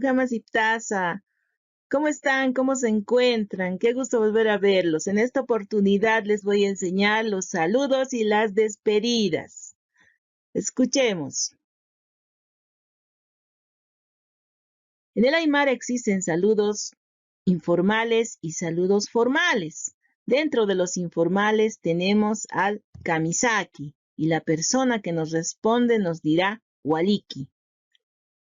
Ujamas Iptasa. ¿Cómo están? ¿Cómo se encuentran? Qué gusto volver a verlos. En esta oportunidad les voy a enseñar los saludos y las despedidas. Escuchemos. En el Aymara existen saludos informales y saludos formales. Dentro de los informales tenemos al kamisaki y la persona que nos responde nos dirá waliki.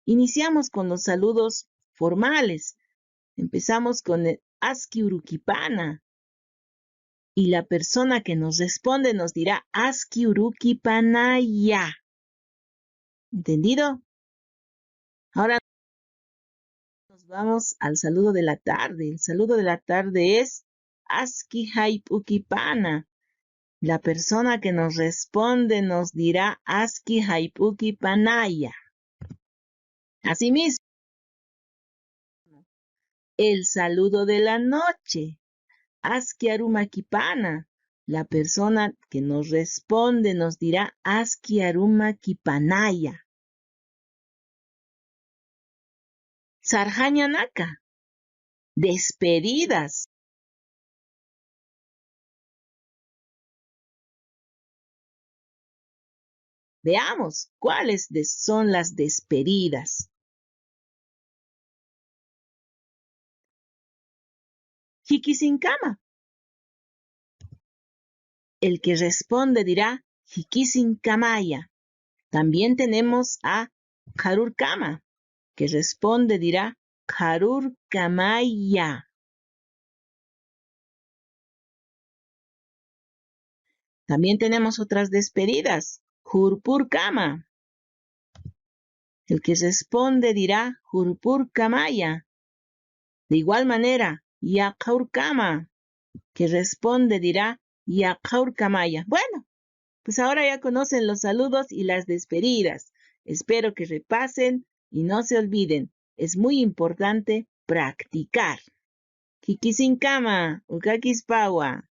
Iniciamos con los saludos formales. Empezamos con el aski urukipana y la persona que nos responde nos dirá aski urukipanaya. ¿Entendido? Ahora nos vamos al saludo de la tarde. El saludo de la tarde es aski haipukipana. La persona que nos responde nos dirá aski haipukipanaya. Asimismo, el saludo de la noche. Aski arumakipana. La persona que nos responde nos dirá aski arumakipanaya. Sarjañanaka. Despedidas. Veamos cuáles son las despedidas. Jikisinkama. El que responde dirá Jikisinkamaya. También tenemos a Karurkama, que responde dirá Karurkamaya. También tenemos otras despedidas. Jurpurkama. El que responde dirá Jurpurkamaya. De igual manera, Yakaurkama, que responde dirá Yakaurkamaya. Bueno, pues ahora ya conocen los saludos y las despedidas. Espero que repasen y no se olviden. Es muy importante practicar. Kikisinkama, ukakispawa.